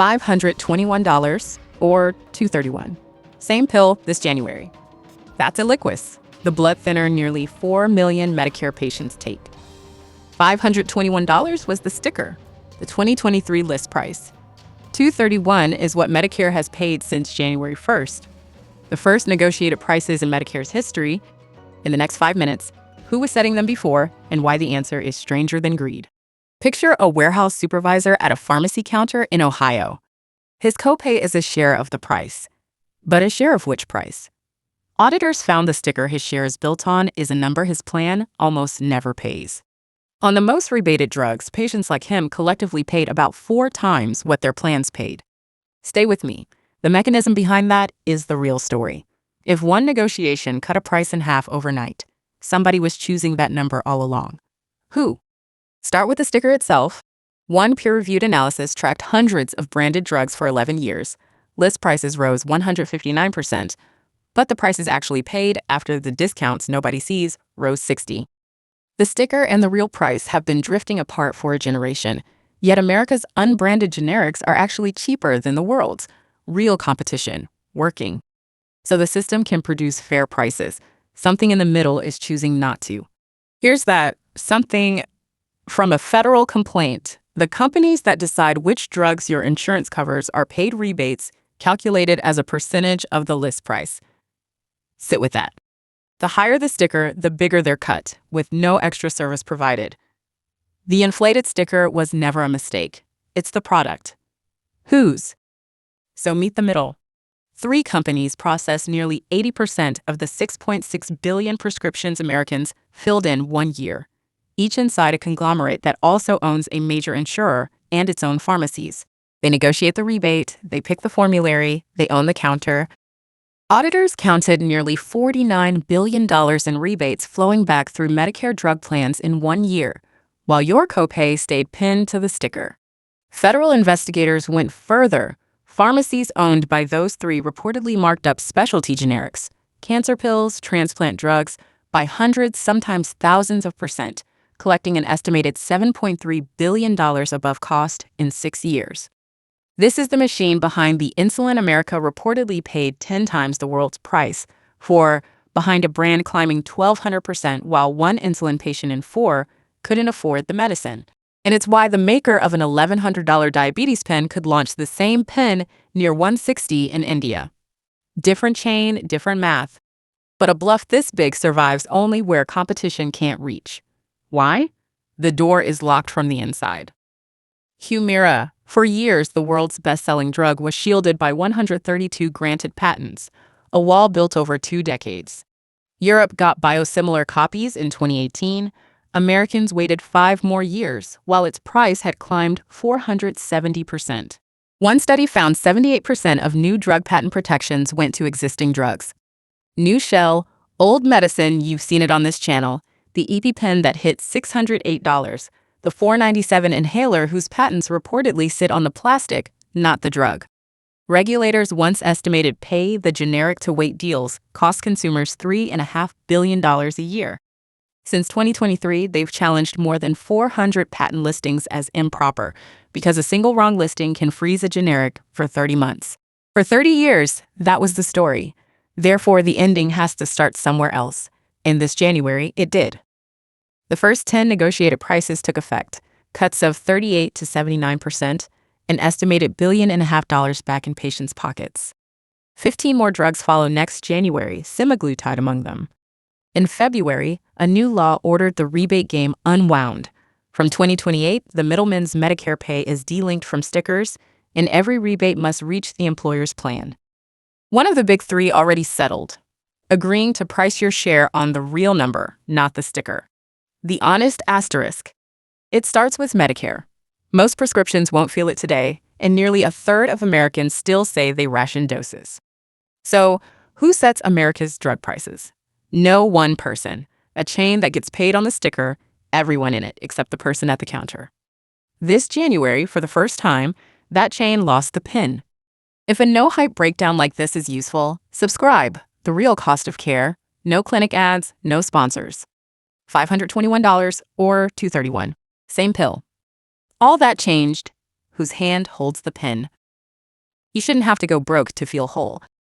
$521 or $231. Same pill this January. That's Eliquis, the blood thinner nearly 4 million Medicare patients take. $521 was the sticker, the 2023 list price. $231 is what Medicare has paid since January 1st. The first negotiated prices in Medicare's history. In the next 5 minutes, who was setting them before and why the answer is stranger than greed. Picture a warehouse supervisor at a pharmacy counter in Ohio. His copay is a share of the price. But a share of which price? Auditors found the sticker his share is built on is a number his plan almost never pays. On the most rebated drugs, patients like him collectively paid about 4 times what their plans paid. Stay with me. The mechanism behind that is the real story. If one negotiation cut a price in half overnight, somebody was choosing that number all along. Who? Start with the sticker itself. One peer-reviewed analysis tracked hundreds of branded drugs for 11 years. List prices rose 159%, but the prices actually paid after the discounts nobody sees rose 60%. The sticker and the real price have been drifting apart for a generation, yet America's unbranded generics are actually cheaper than the world's. Real competition, working. So the system can produce fair prices. Something in the middle is choosing not to. Here's that something from a federal complaint. The companies that decide which drugs your insurance covers are paid rebates calculated as a percentage of the list price. Sit with that. The higher the sticker, the bigger their cut, with no extra service provided. The inflated sticker was never a mistake. It's the product. Whose? So meet the middle. 3 companies process nearly 80% of the 6.6 billion prescriptions Americans filled in 1 year, each inside a conglomerate that also owns a major insurer and its own pharmacies. They negotiate the rebate, they pick the formulary, they own the counter. Auditors counted nearly $49 billion in rebates flowing back through Medicare drug plans in 1 year, while your copay stayed pinned to the sticker. Federal investigators went further. Pharmacies owned by those 3 reportedly marked up specialty generics, cancer pills, transplant drugs, by hundreds, sometimes thousands of %, collecting an estimated $7.3 billion above cost in 6 years. This is the machine behind the insulin America reportedly paid 10 times the world's price for, behind a brand climbing 1,200% while one insulin patient in 4 couldn't afford the medicine. And it's why the maker of an $1,100 diabetes pen could launch the same pen near $160 in India. Different chain, different math. But a bluff this big survives only where competition can't reach. Why? The door is locked from the inside. Humira. For years, the world's best-selling drug was shielded by 132 granted patents, a wall built over 2 decades. Europe got biosimilar copies in 2018. Americans waited 5 more years, while its price had climbed 470%. One study found 78% of new drug patent protections went to existing drugs. New shell, old medicine, you've seen it on this channel, the EpiPen that hit $608, the $497 inhaler whose patents reportedly sit on the plastic, not the drug. Regulators once estimated pay the generic to wait deals cost consumers $3.5 billion a year. Since 2023, they've challenged more than 400 patent listings as improper because a single wrong listing can freeze a generic for 30 months. For 30 years, that was the story. Therefore, the ending has to start somewhere else. And this January, it did. The first 10 negotiated prices took effect, cuts of 38 to 79%, an estimated $1.5 billion back in patients' pockets. 15 more drugs follow next January, semaglutide among them. In February, a new law ordered the rebate game unwound. From 2028, the middlemen's Medicare pay is delinked from stickers, and every rebate must reach the employer's plan. One of the big 3 already settled, agreeing to price your share on the real number, not the sticker. The honest asterisk. It starts with Medicare. Most prescriptions won't feel it today, and nearly a third of Americans still say they ration doses. So, who sets America's drug prices? No one person. A chain that gets paid on the sticker, everyone in it except the person at the counter. This January, for the first time, that chain lost the pin. If a no-hype breakdown like this is useful, subscribe. The real cost of care. No clinic ads, no sponsors. $521 or $231. Same pill. All that changed. Whose hand holds the pen? You shouldn't have to go broke to feel whole.